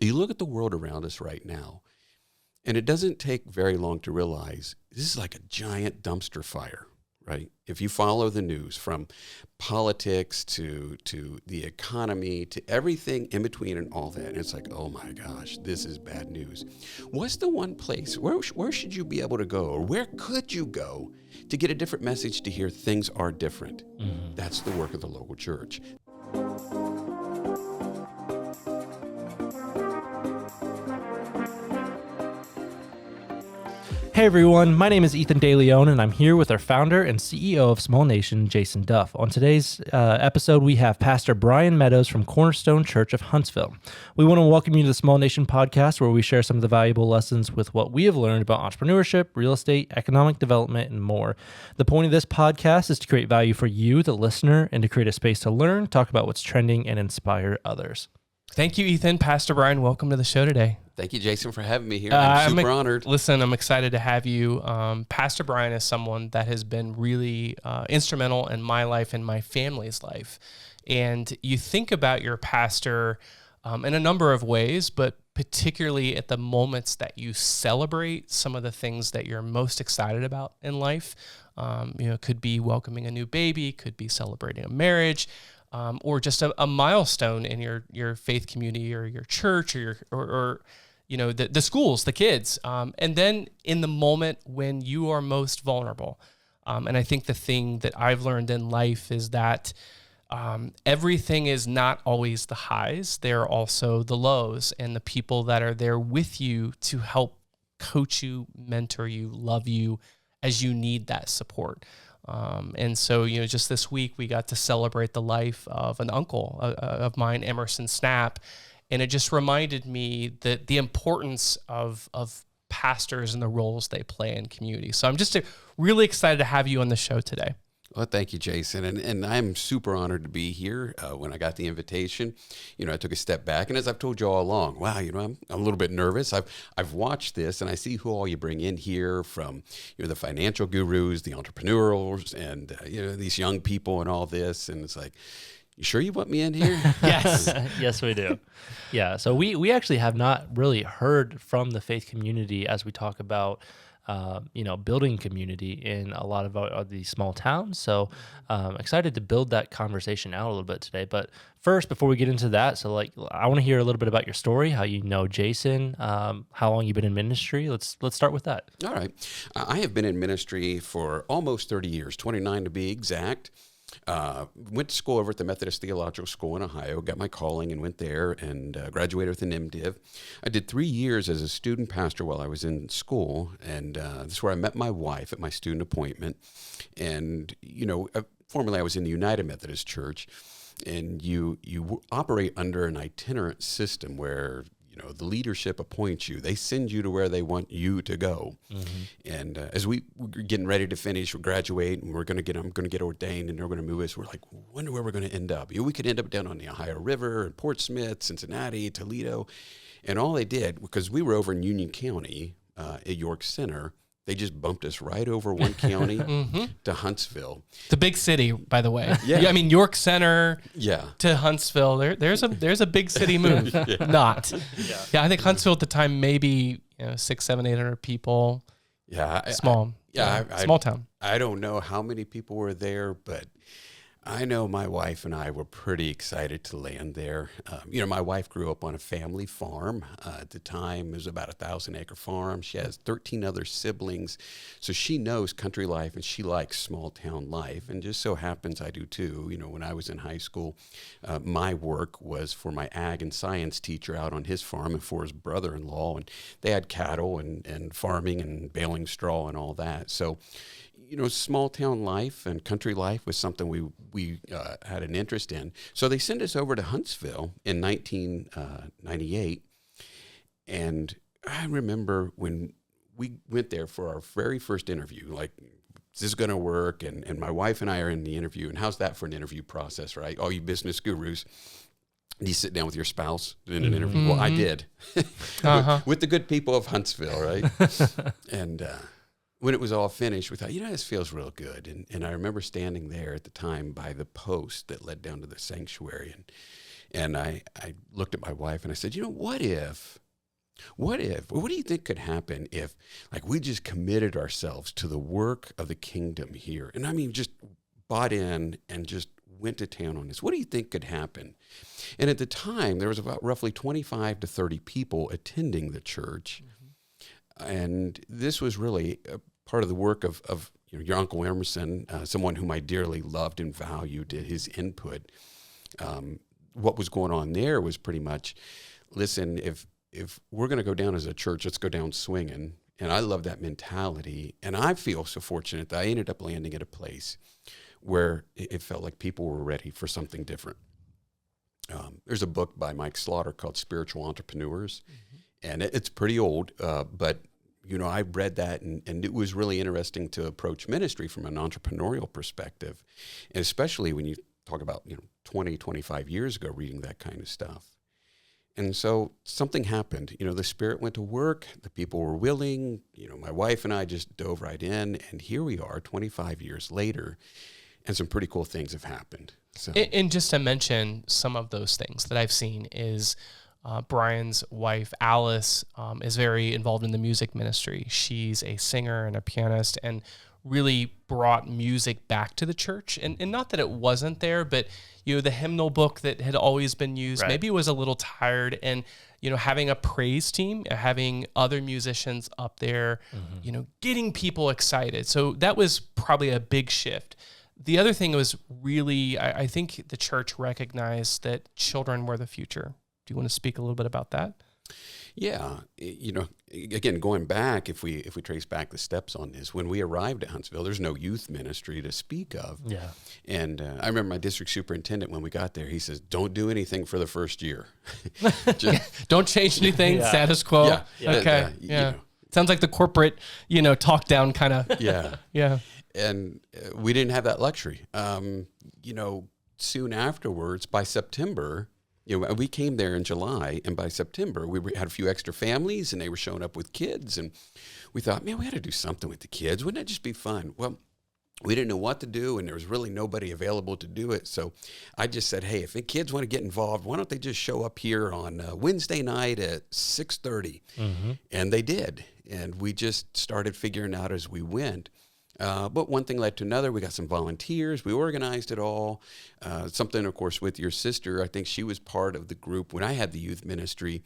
You look at the world around us right now, and it doesn't take very long to realize this is like a giant dumpster fire, right? If you follow the news from politics to the economy to everything in between and all that, it's like, oh my gosh, this is bad news. What's the one place, where should you be able to go, or where could you go to get a different message, to hear things are different? Mm-hmm. That's the work of the local church. Hey everyone, my name is Ethan DeLeon, and I'm here with our founder and CEO of Small Nation, Jason Duff. On today's episode, we have Pastor Bryan Meadows from Cornerstone Church of Huntsville. We want to welcome you to the Small Nation podcast, where we share some of the valuable lessons with what we have learned about entrepreneurship, real estate, economic development, and more. The point of this podcast is to create value for you, the listener, and to create a space to learn, talk about what's trending, and inspire others. Thank you, Ethan. Pastor Bryan, welcome to the show today. Thank you, Jason, for having me here. I'm super honored. Listen, I'm excited to have you. Pastor Bryan is someone that has been really instrumental in my life and my family's life. And you think about your pastor in a number of ways, but particularly at the moments that you celebrate some of the things that you're most excited about in life. Could be welcoming a new baby, could be celebrating a marriage, or just a milestone in your faith community or your church or the schools, the kids. And then in the moment when you are most vulnerable. And I think the thing that I've learned in life is that everything is not always the highs. There are also the lows, and the people that are there with you to help coach you, mentor you, love you as you need that support. And so, just this week we got to celebrate the life of an uncle of mine, Emerson Snap. And it just reminded me that the importance of pastors and the roles they play in community. So I'm just really excited to have you on the show today. Well, thank you, Jason. And I'm super honored to be here. When I got the invitation, I took a step back. And as I've told you all along, wow, I'm a little bit nervous. I've watched this and I see who all you bring in here from, the financial gurus, the entrepreneurs, and, these young people and all this. And it's like, you sure you want me in here? Yes. Yes, we do. Yeah. So we actually have not really heard from the faith community as we talk about building community in a lot of these small towns. So excited to build that conversation out a little bit today. But first, before we get into that, I want to hear a little bit about your story, how you know Jason, how long you've been in ministry. Let's start with that. All right. I have been in ministry for almost 30 years, 29 to be exact. Went to school over at the Methodist Theological School in Ohio, got my calling and went there and graduated with an MDiv. I did 3 years as a student pastor while I was in school, and this is where I met my wife at my student appointment. And, formerly I was in the United Methodist Church, and you operate under an itinerant system where the leadership appoints you. They send you to where they want you to go. Mm-hmm. And as we're getting ready to finish, we graduate, and I'm going to get ordained, and they're going to move us. We're like, wonder where we're going to end up. We could end up down on the Ohio River, in Port Smith, Cincinnati, Toledo. And all they did, because we were over in Union County at York Center, they just bumped us right over one county mm-hmm. to Huntsville. The big city, by the way. Yeah. I mean, York Center yeah. to Huntsville. There's a big city move. Yeah. Not. Yeah. I think Huntsville at the time, maybe 600, 700, 800 people. Yeah. Small. Small town. I don't know how many people were there, but I know my wife and I were pretty excited to land there. My wife grew up on a family farm. At the time, it was about a 1,000-acre farm. She has 13 other siblings, so she knows country life and she likes small-town life. And just so happens I do too. When I was in high school, my work was for my ag and science teacher out on his farm and for his brother-in-law. And they had cattle and farming and baling straw and all that. So, small town life and country life was something we had an interest in. So they sent us over to Huntsville in 1998. And I remember when we went there for our very first interview, like, is this going to work? And my wife and I are in the interview. And how's that for an interview process, right? All you business gurus. Do you sit down with your spouse in an interview? Well, I did. Uh-huh. with the good people of Huntsville, right? And when it was all finished, we thought, this feels real good. And I remember standing there at the time by the post that led down to the sanctuary. And I looked at my wife and I said, what do you think could happen if like we just committed ourselves to the work of the kingdom here? And I mean, just bought in and just went to town on this. What do you think could happen? And at the time, there was about roughly 25 to 30 people attending the church. And this was really a part of the work of your Uncle Emerson, someone whom I dearly loved and valued his input. What was going on there was pretty much, listen, if we're going to go down as a church, let's go down swinging. And I love that mentality. And I feel so fortunate that I ended up landing at a place where it felt like people were ready for something different. There's a book by Mike Slaughter called Spiritual Entrepreneurs. And it's pretty old, but I read that and it was really interesting to approach ministry from an entrepreneurial perspective, and especially when you talk about, 20, 25 years ago, reading that kind of stuff. And so something happened, the Spirit went to work, the people were willing, my wife and I just dove right in, and here we are 25 years later, and some pretty cool things have happened. So, and just to mention some of those things that I've seen is Bryan's wife, Alice, is very involved in the music ministry. She's a singer and a pianist and really brought music back to the church. And not that it wasn't there, but, the hymnal book that had always been used, maybe it was a little tired. And, having a praise team, having other musicians up there, getting people excited. So that was probably a big shift. The other thing was really, I think the church recognized that children were the future. Do you want to speak a little bit about that? Yeah, again, going back, if we trace back the steps on this, when we arrived at Huntsville, there's no youth ministry to speak of. Yeah. And I remember my district superintendent, when we got there, he says, don't do anything for the first year. Don't change anything, status quo. Yeah. Okay. Sounds like the corporate, talk down kind of. Yeah. Yeah. And we didn't have that luxury. Soon afterwards, by September, we came there in July, and by September, we had a few extra families, and they were showing up with kids, and we thought, man, we had to do something with the kids. Wouldn't that just be fun? Well, we didn't know what to do, and there was really nobody available to do it. So I just said, hey, if the kids want to get involved, why don't they just show up here on Wednesday night at 6:30? And they did, and we just started figuring out as we went. But one thing led to another. We got some volunteers. We organized it all. Something, of course, with your sister. I think she was part of the group. When I had the youth ministry,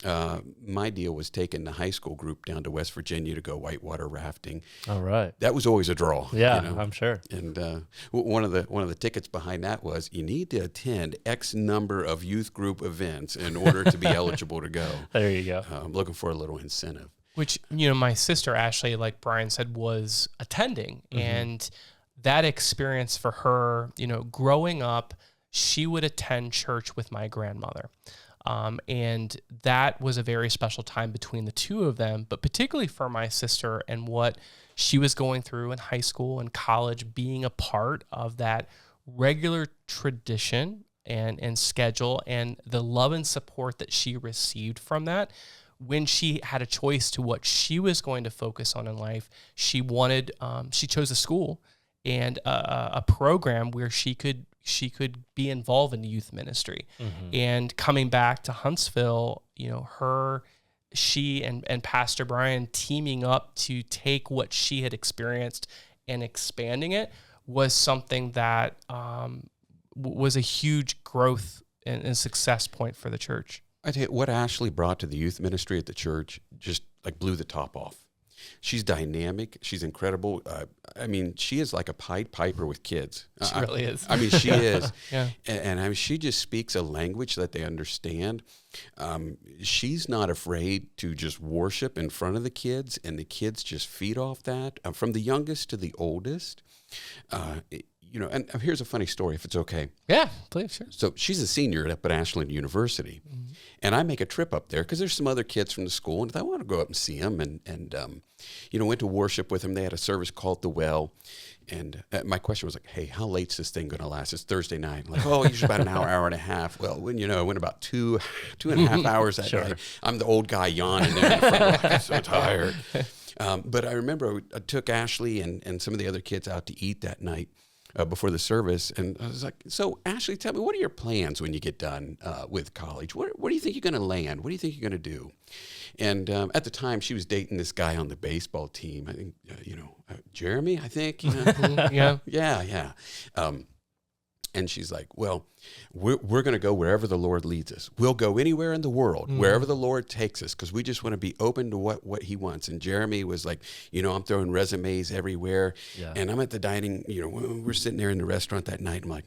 my deal was taking the high school group down to West Virginia to go whitewater rafting. All right. That was always a draw. Yeah, I'm sure. And one of the tickets behind that was you need to attend X number of youth group events in order to be eligible to go. There you go. I'm looking for a little incentive. Which, my sister, Ashley, like Bryan said, was attending. And that experience for her, growing up, she would attend church with my grandmother. And that was a very special time between the two of them, but particularly for my sister and what she was going through in high school and college, being a part of that regular tradition and schedule and the love and support that she received from that. When she had a choice to what she was going to focus on in life, she chose a school and a program where she could be involved in youth ministry. And coming back to Huntsville, she and Pastor Bryan teaming up to take what she had experienced and expanding it was something that was a huge growth and success point for the church. I tell you, what Ashley brought to the youth ministry at the church just like blew the top off. She's dynamic. She's incredible. She is like a Pied Piper with kids. She really is. She is. Yeah. And she just speaks a language that they understand. She's not afraid to just worship in front of the kids, and the kids just feed off that, from the youngest to the oldest. And here's a funny story, if it's okay. Yeah, please, sure. So she's a senior up at Ashland University, and I make a trip up there because there's some other kids from the school, and I want to go up and see them, and went to worship with them. They had a service called The Well, and my question was like, hey, how late's this thing going to last? It's Thursday night. I'm like, usually about an hour and a half. Well, when it went about two and a half hours that night. I'm the old guy yawning there in front, like, I'm so tired. But I remember I took Ashley and some of the other kids out to eat that night. before the service, and I was like, "So, Ashley, tell me, what are your plans when you get done with college? What do you think you're going to land? What do you think you're going to do?" And at the time, she was dating this guy on the baseball team. I think, Jeremy. I think, Yeah. yeah. And she's like, "Well, we're going to go wherever the Lord leads us. We'll go anywhere in the world, wherever the Lord takes us, because we just want to be open to what He wants." And Jeremy was like, "I'm throwing resumes everywhere." Yeah. And I'm at the dining, we're sitting there in the restaurant that night. I'm like,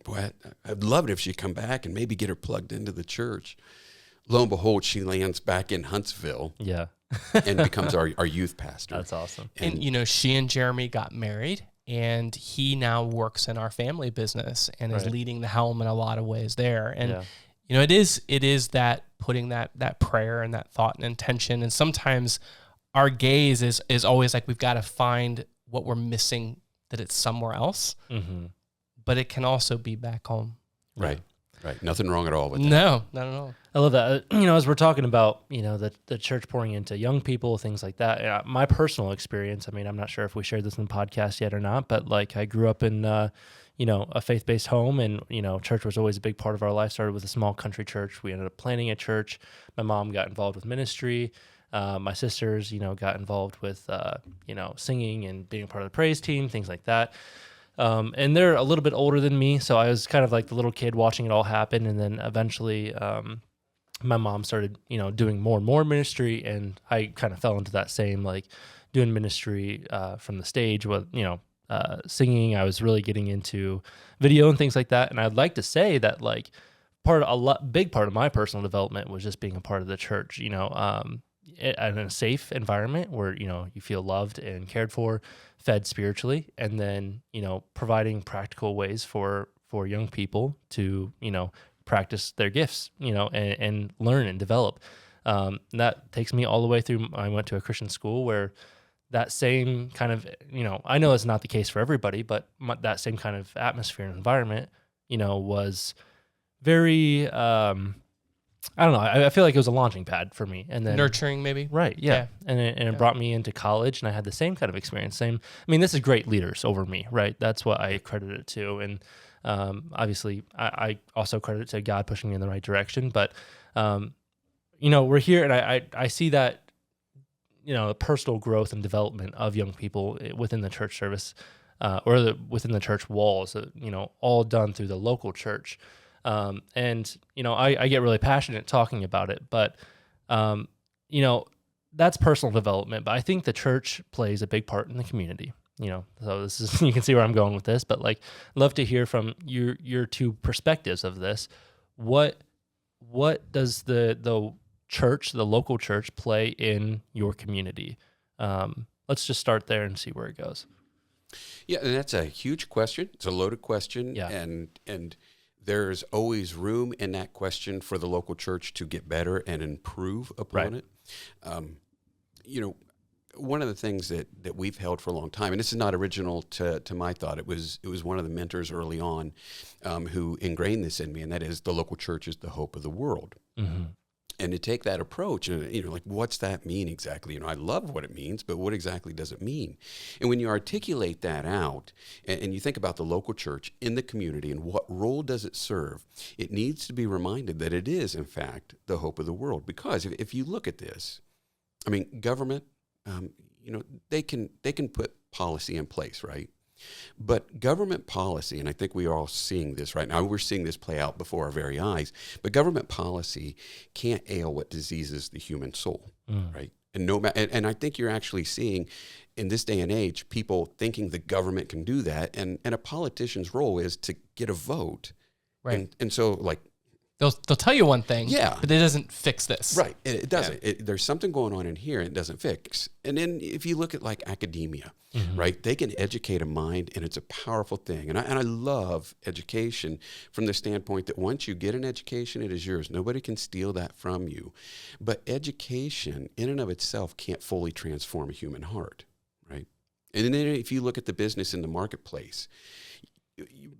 "Boy, I'd love it if she'd come back and maybe get her plugged into the church." Lo and behold, she lands back in Huntsville. Yeah. And becomes our youth pastor. That's awesome. And she and Jeremy got married, and he now works in our family business and is leading the helm in a lot of ways there. And it is that putting that prayer and that thought and intention. And sometimes our gaze is always like, we've got to find what we're missing, that it's somewhere else. Mm-hmm. But it can also be back home. Right. Nothing wrong at all with that. No, not at all. I love that. As we're talking about, the church pouring into young people, things like that. My personal experience, I'm not sure if we shared this in the podcast yet or not, but like I grew up in, a faith-based home, and, church was always a big part of our life. Started with a small country church. We ended up planting a church. My mom got involved with ministry. My sisters, got involved with, singing and being a part of the praise team, things like that. And they're a little bit older than me, so I was kind of like the little kid watching it all happen. And then eventually, my mom started, doing more and more ministry, and I kind of fell into that same, like, doing ministry from the stage with, singing. I was really getting into video and things like that. And I'd like to say that, like, big part of my personal development was just being a part of the church, in a safe environment where, you feel loved and cared for, fed spiritually, and then, providing practical ways for young people to, practice their gifts, and learn and develop. That takes me all the way through. I went to a Christian school where that same kind of, I know it's not the case for everybody, but that same kind of atmosphere and environment, was very, I don't know. I feel like it was a launching pad for me, and then Nurturing, maybe. Right. Yeah. And it brought me into college, and I had the same kind of experience. This is great leaders over me, right? That's what I credit it to. And obviously I also credit it to God pushing me in the right direction, but we're here, and I see that, the personal growth and development of young people within the church service, within the church walls, all done through the local church. I get really passionate talking about it, but, that's personal development. But I think the church plays a big part in the community, so this is, you can see where I'm going with this, but like, love to hear from your two perspectives of this. What does the church, the local church, play in your community? Let's just start there and see where it goes. Yeah. And that's a huge question. It's a loaded question. Yeah. And there's always room in that question for the local church to get better and improve upon it. One of the things that we've held for a long time, and this is not original to my thought, it was one of the mentors early on who ingrained this in me, and that is the local church is the hope of the world. Mm-hmm. And to take that approach, and like, what's that mean exactly? I love what it means, but what exactly does it mean? And when you articulate that out, and you think about the local church in the community and what role does it serve, it needs to be reminded that it is, in fact, the hope of the world. Because if you look at this, government, they can put policy in place, right? But government policy, and I think we are all seeing this right now, we're seeing this play out before our very eyes, but government policy can't ail what diseases the human soul, right? And I think you're actually seeing in this day and age, people thinking the government can do that, and a politician's role is to get a vote. Right. And so, like, They'll tell you one thing, yeah, but it doesn't fix this. Right. It doesn't. Yeah. There's something going on in here and it doesn't fix. And then if you look at like academia, right, they can educate a mind, and it's a powerful thing. And I love education from the standpoint that once you get an education, it is yours. Nobody can steal that from you. But education in and of itself can't fully transform a human heart, right? And then if you look at the business in the marketplace,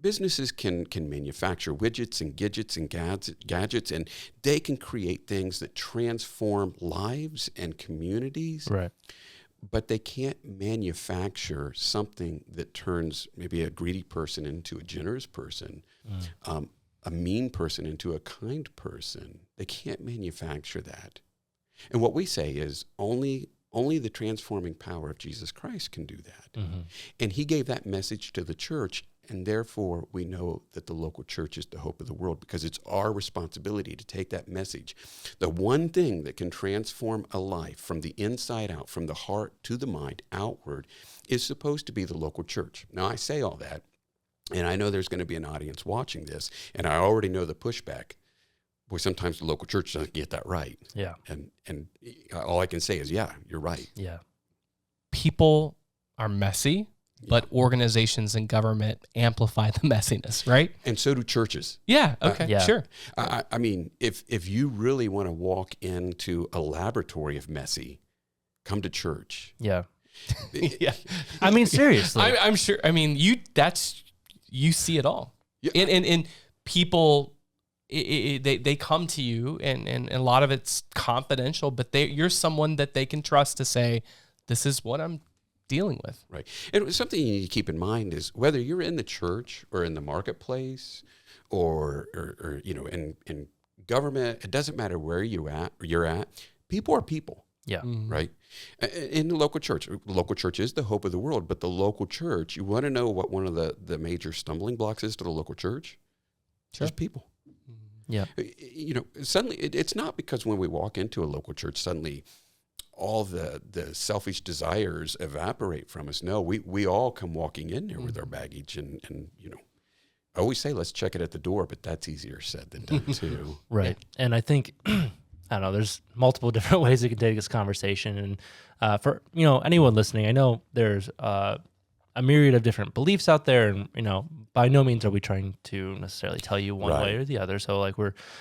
businesses can manufacture widgets and gadgets and gadgets, and they can create things that transform lives and communities. Right. but they can't manufacture something that turns maybe a greedy person into a generous person, a mean person into a kind person. They can't manufacture that. And what we say is only the transforming power of Jesus Christ can do that. Mm-hmm. And he gave that message to the church, and therefore we know that the local church is the hope of the world, because it's our responsibility to take that message. The one thing that can transform a life from the inside out, from the heart to the mind, outward, is supposed to be the local church. Now, I say all that, and I know there's going to be an audience watching this, and I already know the pushback. Boy, sometimes the local church doesn't get that right. Yeah. And all I can say is, yeah, you're right. Yeah. People are messy, but organizations and government amplify the messiness, right? And so do churches. Yeah. Okay. Yeah. Sure. I mean, if you really want to walk into a laboratory of messy, come to church. Yeah. Yeah. I mean, seriously. I'm sure. I mean, you see it all. Yeah. And people, they come to you, and a lot of it's confidential, but you're someone that they can trust to say, this is what I'm dealing with. Right. And something you need to keep in mind is whether you're in the church or in the marketplace or in government, it doesn't matter where you're at. People are people. Yeah. Right. In the local church is the hope of the world, but the local church, you want to know what one of the major stumbling blocks is to the local church? Sure. Just people. Yeah. Suddenly it's not because when we walk into a local church, suddenly all the selfish desires evaporate from us. No, we all come walking in there with our baggage, and I always say, let's check it at the door, but that's easier said than done too. Right. Yeah. And I think, I don't know, there's multiple different ways we can take this conversation. And for, anyone listening, I know there's a myriad of different beliefs out there, and, by no means are we trying to necessarily tell you one way or the other. So like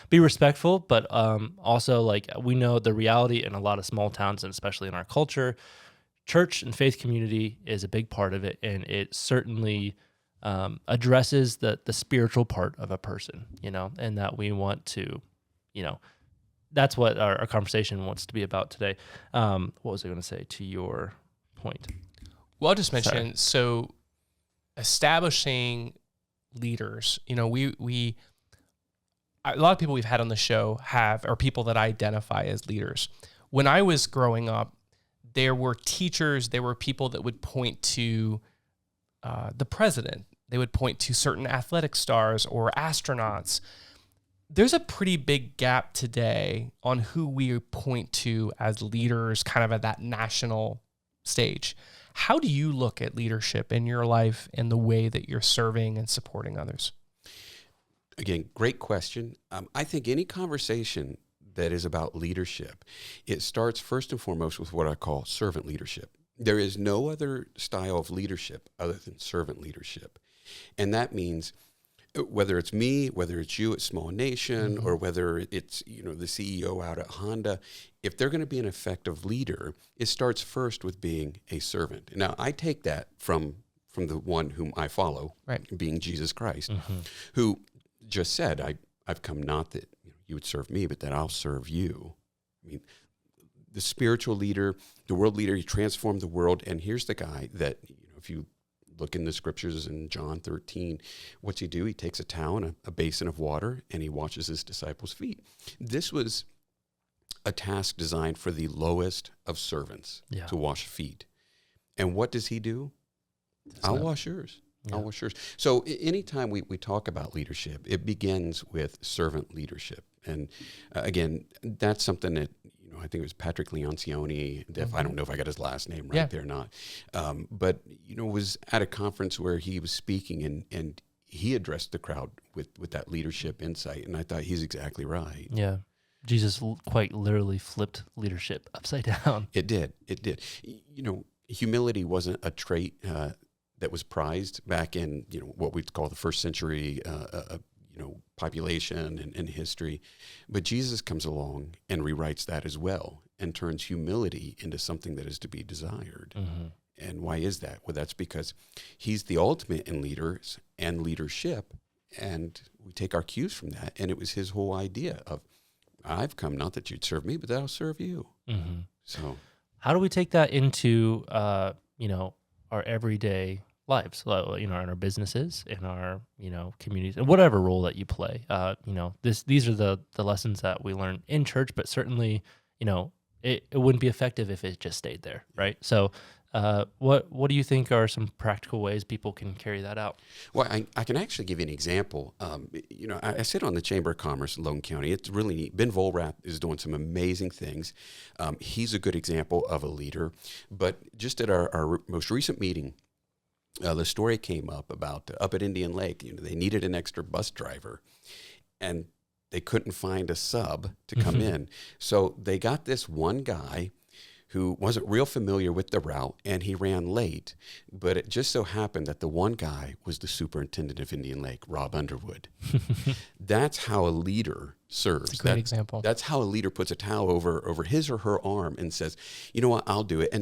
be respectful, but also like we know the reality in a lot of small towns, and especially in our culture, church and faith community is a big part of it. And it certainly addresses the spiritual part of a person, and that we want to, that's what our conversation wants to be about today. What was I going to say to your point? Well, I'll just mention, so establishing leaders, a lot of people we've had on the show are people that identify as leaders. When I was growing up, there were teachers, there were people that would point to the president. They would point to certain athletic stars or astronauts. There's a pretty big gap today on who we point to as leaders kind of at that national stage. How do you look at leadership in your life and the way that you're serving and supporting others? Again, great question. I think any conversation that is about leadership, it starts first and foremost with what I call servant leadership. There is no other style of leadership other than servant leadership. And that means whether it's me, whether it's you at Small Nation, or whether it's the CEO out at Honda, if they're going to be an effective leader, it starts first with being a servant. Now, I take that from the one whom I follow, right, being Jesus Christ, who just said, I've come not that you would serve me, but that I'll serve you. I mean, the spiritual leader, the world leader, he transformed the world, and here's the guy that, if you look in the scriptures in John 13, what's he do? He takes a towel and a basin of water, and he washes his disciples' feet. This was a task designed for the lowest of servants, to wash feet. And what does he do? I'll wash yours. Yeah. I'll wash yours. So anytime we talk about leadership, it begins with servant leadership. And again, that's something that, I think it was Patrick Leoncioni. I don't know if I got his last name right there or not. But, was at a conference where he was speaking, and he addressed the crowd with that leadership insight. And I thought he's exactly right. Yeah. Jesus quite literally flipped leadership upside down. It did. Humility wasn't a trait that was prized back in, what we'd call the first century, population and history. But Jesus comes along and rewrites that as well and turns humility into something that is to be desired. And why is that? Well, that's because he's the ultimate in leaders and leadership, and we take our cues from that. And it was his whole idea of, I've come not that you'd serve me, but that I'll serve you. So How do we take that into, our everyday lives, in our businesses, in our, communities, and whatever role that you play? These are the lessons that we learn in church, but certainly, it wouldn't be effective if it just stayed there, right? So, what do you think are some practical ways people can carry that out? Well, I can actually give you an example. I sit on the Chamber of Commerce in Logan County. It's really neat. Ben Volrath is doing some amazing things. He's a good example of a leader. But just at our most recent meeting, the story came up about up at Indian Lake. They needed an extra bus driver, and they couldn't find a sub to come in. So they got this one guy who wasn't real familiar with the route, and he ran late. But it just so happened that the one guy was the superintendent of Indian Lake, Rob Underwood. That's how a leader serves. That's a great example. That's how a leader puts a towel over his or her arm and says, you know what, I'll do it.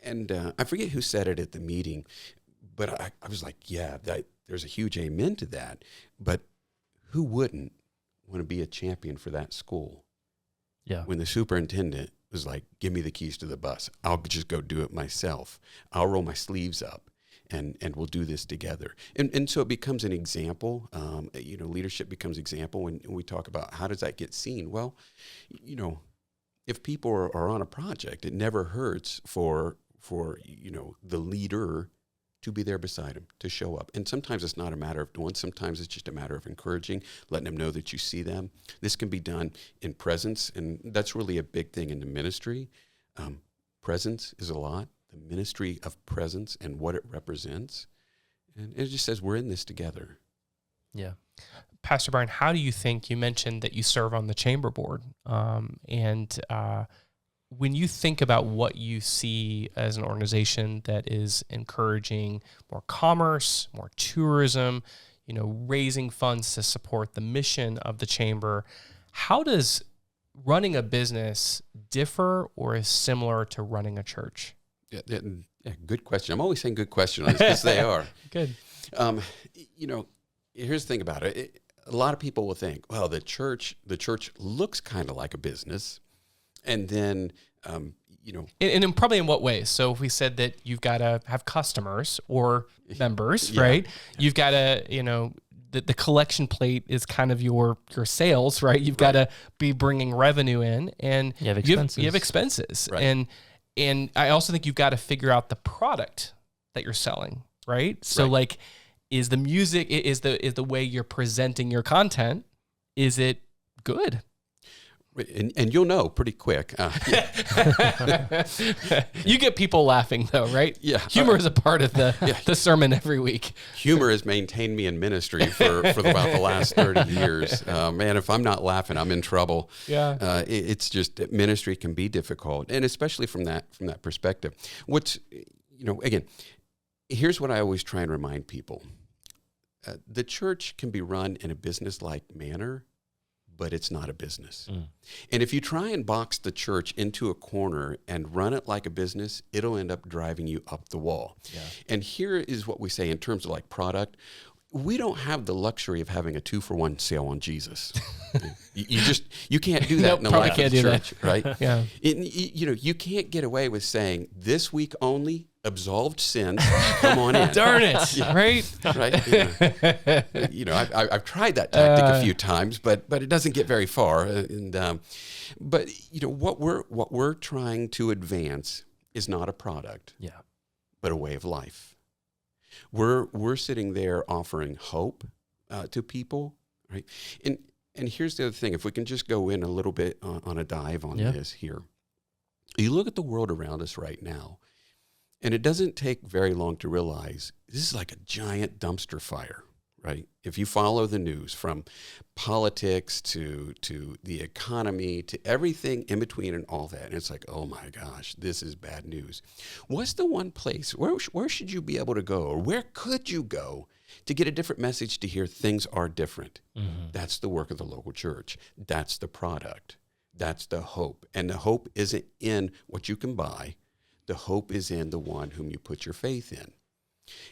And I forget who said it at the meeting, but I was like, yeah, there's a huge amen to that. But who wouldn't want to be a champion for that school? Yeah. When the superintendent was like, give me the keys to the bus. I'll just go do it myself. I'll roll my sleeves up and we'll do this together. And so it becomes an example. Leadership becomes example when we talk about how does that get seen? Well, if people are on a project, it never hurts for the leader to be there beside them, to show up. And sometimes it's not a matter of doing. Sometimes it's just a matter of encouraging, letting them know that you see them. This can be done in presence, and that's really a big thing in the ministry. Presence is a lot. The ministry of presence and what it represents. And it just says we're in this together. Yeah. Pastor Bryan, how do you think, you mentioned that you serve on the chamber board, when you think about what you see as an organization that is encouraging more commerce, more tourism, raising funds to support the mission of the chamber, how does running a business differ or is similar to running a church? Yeah, good question. I'm always saying good question on this because they are. Good. Here's the thing about it. A lot of people will think, well, the church looks kind of like a business. And then, And probably in what ways? So if we said that you've got to have customers or members, right? You've got to, the collection plate is kind of your sales, right? You've got to be bringing revenue in, and you have expenses. You have expenses. Right. And I also think you've got to figure out the product that you're selling, right? So like, is the music, is the way you're presenting your content, is it good? And you'll know pretty quick. You get people laughing though, right? Yeah. Humor is a part of the sermon every week. Humor has maintained me in ministry for about the last 30 years. Man, if I'm not laughing, I'm in trouble. Yeah. It's just that ministry can be difficult, and especially from that perspective. Again, here's what I always try and remind people. The church can be run in a business-like manner, but it's not a business. And if you try and box the church into a corner and run it like a business, it'll end up driving you up the wall. Yeah. And here is what we say in terms of like product. We don't have the luxury of having a 2-for-1 sale on Jesus. You can't do that in the life of the church, right? Yeah. You can't get away with saying this week only, absolved sins, come on in. Darn it, right? Right. I've tried that tactic a few times, but it doesn't get very far. But what we're trying to advance is not a product, but a way of life. We're sitting there offering hope to people, right? And here's the other thing. If we can just go in a little bit on a dive on this here. You look at the world around us right now, and it doesn't take very long to realize this is like a giant dumpster fire, right? If you follow the news, from politics to the economy to everything in between and all that, and it's like, oh my gosh, this is bad news. What's the one place, where should you be able to go, or where could you go to get a different message, to hear things are different? Mm-hmm. That's the work of the local church. That's the product. That's the hope. And the hope isn't in what you can buy. The hope is in the one whom you put your faith in.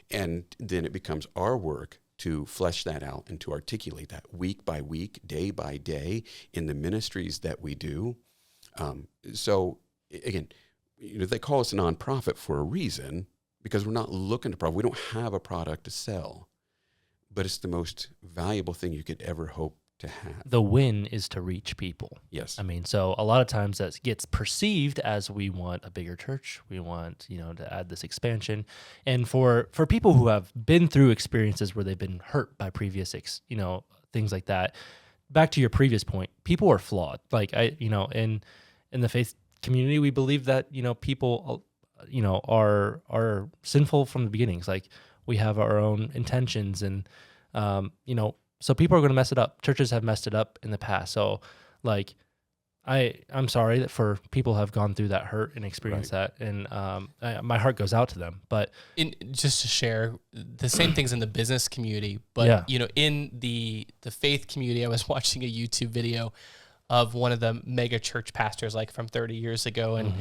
And then it becomes our work to flesh that out and to articulate that week by week, day by day in the ministries that we do. So again, they call us a nonprofit for a reason, because we're not looking to profit. We don't have a product to sell, but it's the most valuable thing you could ever hope to have. The win is to reach people. Yes. I mean, so a lot of times that gets perceived as we want a bigger church. We want, to add this expansion. And for people who have been through experiences where they've been hurt by previous, things like that, back to your previous point, people are flawed. Like in the faith community, we believe that, people, are sinful from the beginnings. Like we have our own intentions and, so people are going to mess it up. Churches have messed it up in the past. So like, I'm sorry that for people who have gone through that hurt and experienced that. And my heart goes out to them. But just to share, the same things in the business community, but in the faith community, I was watching a YouTube video of one of the mega church pastors like from 30 years ago, and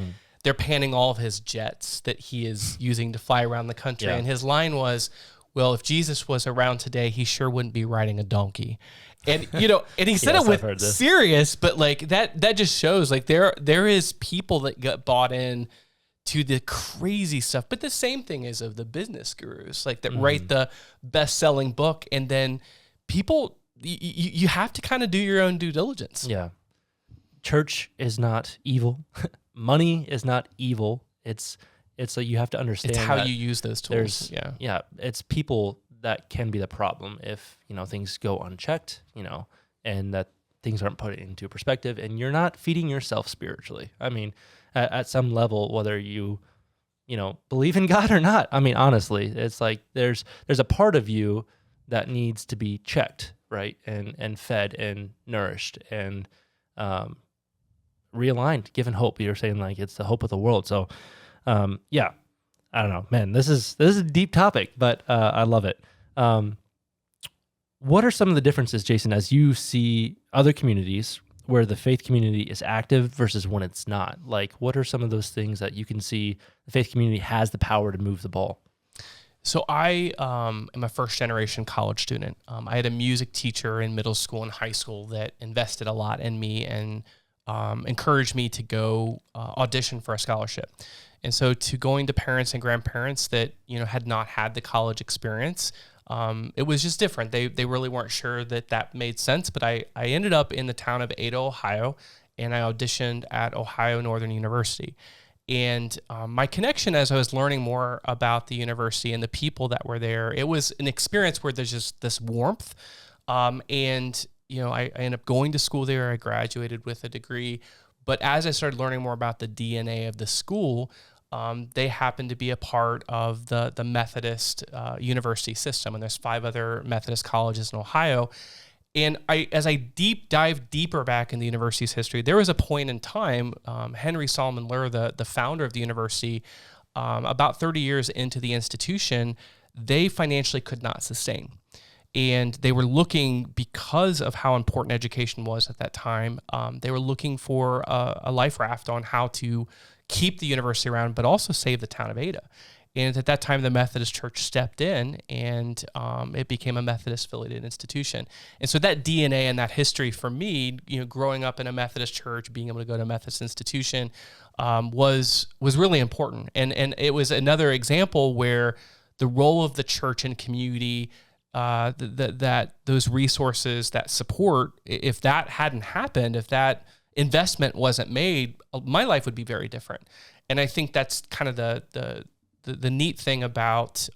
they're panning all of his jets that he is using to fly around the country. Yeah. And his line was, well, if Jesus was around today, he sure wouldn't be riding a donkey. And, and he said Yes, it I've heard with this. serious, but like that just shows like there is people that get bought in to the crazy stuff. But the same thing is of the business gurus, like that write the best-selling book. And then people, you have to kind of do your own due diligence. yeah, church is not evil. Money is not evil. It's like you have to understand It's how that you use those tools. it's people that can be the problem if, things go unchecked, and that things aren't put into perspective and you're not feeding yourself spiritually. I mean, at some level, whether you believe in God or not, I mean, honestly, it's like there's a part of you that needs to be checked, right? And fed and nourished and realigned, given hope. You're saying like it's the hope of the world. So I don't know, man, this is a deep topic, but I love it. What are some of the differences, Jason, as you see other communities where the faith community is active versus when it's not? Like, what are some of those things that you can see the faith community has the power to move the ball? So I am a first-generation college student. I had a music teacher in middle school and high school that invested a lot in me and encouraged me to go audition for a scholarship. And so to going to parents and grandparents that, had not had the college experience, it was just different. They really weren't sure that made sense, but I ended up in the town of Ada, Ohio, and I auditioned at Ohio Northern University. And my connection as I was learning more about the university and the people that were there, it was an experience where there's just this warmth. I ended up going to school there. I graduated with a degree. But as I started learning more about the DNA of the school, they happened to be a part of the Methodist university system. And there's 5 other Methodist colleges in Ohio. And as I dive deeper back in the university's history, there was a point in time, Henry Solomon Luer, the founder of the university, about 30 years into the institution, they financially could not sustain. And they were looking, because of how important education was at that time, they were looking for a life raft on how to keep the university around, but also save the town of Ada. And at that time, the Methodist Church stepped in, and it became a Methodist-affiliated institution. And so that DNA and that history for me, growing up in a Methodist church, being able to go to a Methodist institution, was really important. And it was another example where the role of the church and community, that those resources, that support, if that hadn't happened, if that investment wasn't made, my life would be very different. And I think that's kind of the neat thing about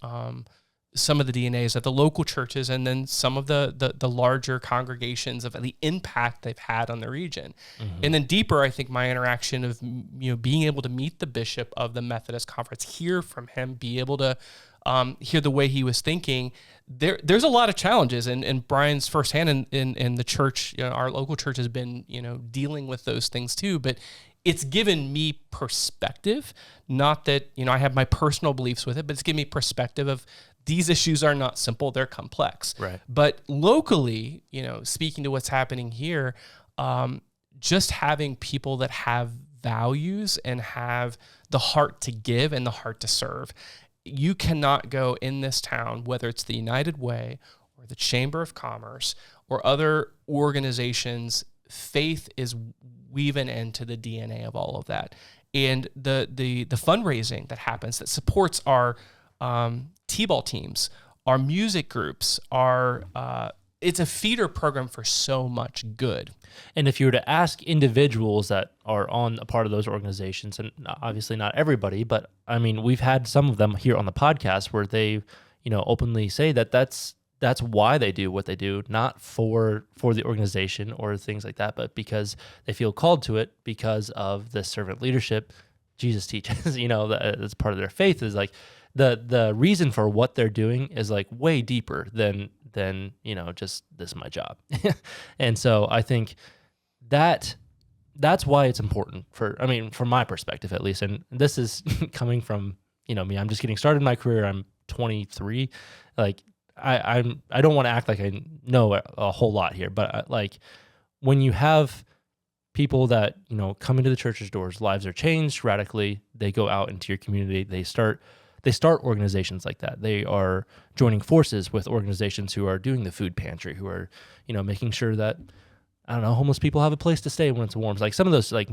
some of the DNAs of the local churches, and then some of the larger congregations, of the impact they've had on the region. Mm-hmm. And then deeper, I think my interaction of being able to meet the bishop of the Methodist Conference, hear from him, be able to hear the way he was thinking. There's a lot of challenges, and Bryan's firsthand in the church, our local church has been dealing with those things too. But it's given me perspective. Not that I have my personal beliefs with it, but it's given me perspective of these issues are not simple; they're complex. Right. But locally, speaking to what's happening here, just having people that have values and have the heart to give and the heart to serve. You cannot go in this town, whether it's the United Way or the Chamber of Commerce or other organizations, faith is weaving into the DNA of all of that. and the fundraising that happens that supports our t-ball teams, our music groups, it's a feeder program for so much good. And if you were to ask individuals that are on a part of those organizations, and obviously not everybody, but I mean, we've had some of them here on the podcast where they, openly say that that's why they do what they do, not for the organization or things like that, but because they feel called to it because of the servant leadership Jesus teaches. That's part of their faith, is like the reason for what they're doing is like way deeper than just this is my job. And so I think that's why it's important from my perspective at least. And this is coming from, me, I'm just getting started in my career. I'm 23. Like I don't want to act like I know a whole lot here, but like when you have people that, come into the church's doors, lives are changed radically. They go out into your community. They start organizations like that. They are joining forces with organizations who are doing the food pantry, who are, making sure that, homeless people have a place to stay when it's warm. It's like some of those like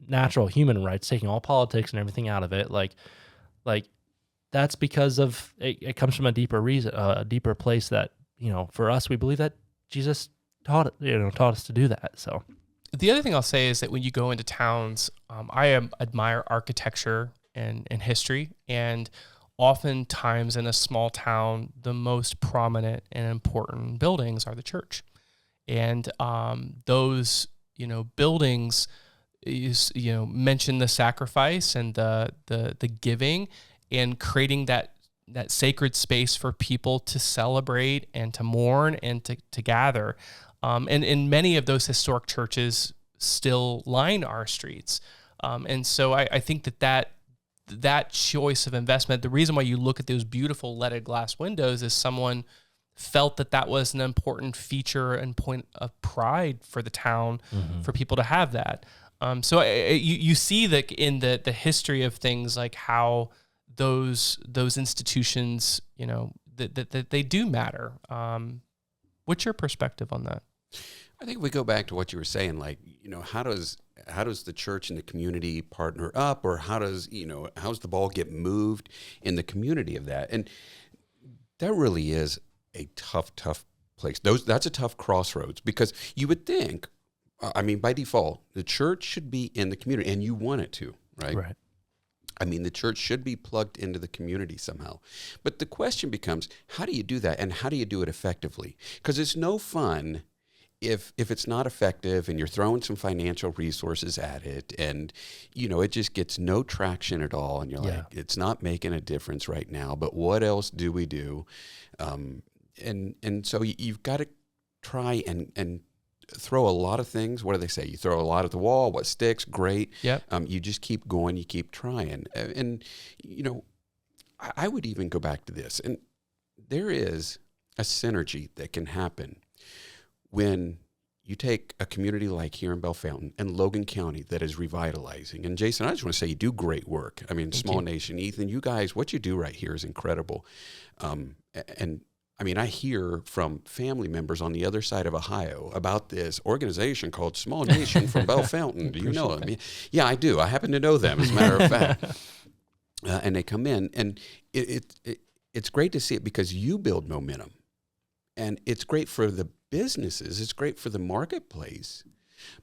natural human rights, taking all politics and everything out of it. Like that's because of it comes from a deeper reason, a deeper place that, for us, we believe that Jesus taught us to do that. So the other thing I'll say is that when you go into towns, I admire architecture and history, and oftentimes in a small town, the most prominent and important buildings are the church, and those buildings mention the sacrifice and the giving and creating that sacred space for people to celebrate and to mourn and to gather, and many of those historic churches still line our streets, and so I think that choice of investment, the reason why you look at those beautiful leaded glass windows is someone felt that was an important feature and point of pride for the town, for people to have that. So you see that in the history of things, like how those institutions, that they do matter. What's your perspective on that? I think we go back to what you were saying, like, how does the church and the community partner up, or how's the ball get moved in the community of that? And that really is a tough place. That's a tough crossroads, because you would think, by default, the church should be in the community, and you want it to, right? Right. The church should be plugged into the community somehow. But the question becomes, how do you do that, and how do you do it effectively? Because it's no fun if it's not effective and you're throwing some financial resources at it, and it just gets no traction at all, and you're like, it's not making a difference right now, but what else do we do? And so you've got to try and throw a lot of things. What do they say? You throw a lot at the wall. What sticks? Great. Yep. You just keep going. You keep trying. And I would even go back to this. And there is a synergy that can happen when you take a community like here in Bell Fountain and Logan County that is revitalizing. And Jason, I just want to say you do great work. Small Nation, Ethan, you guys, what you do right here is incredible. And I hear from family members on the other side of Ohio about this organization called Small Nation from Bell Fountain. Do you know them? Yeah, I do. I happen to know them, as a matter of fact. And they come in, and it's great to see it, because you build momentum. And it's great for the businesses. It's great for the marketplace.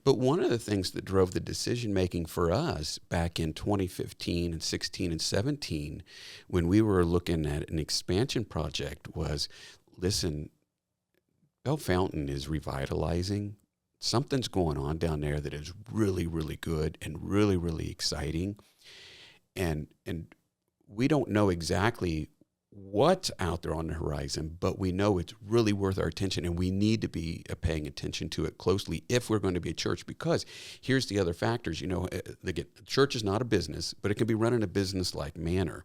But one of the things that drove the decision-making for us back in 2015 and 16 and 17, when we were looking at an expansion project, was, listen, Bell Fountain is revitalizing. Something's going on down there that is really, really good and really, really exciting. And we don't know exactly what's out there on the horizon, but we know it's really worth our attention, and we need to be paying attention to it closely if we're going to be a church. Because here's the other factors. The church is not a business, but it can be run in a business-like manner.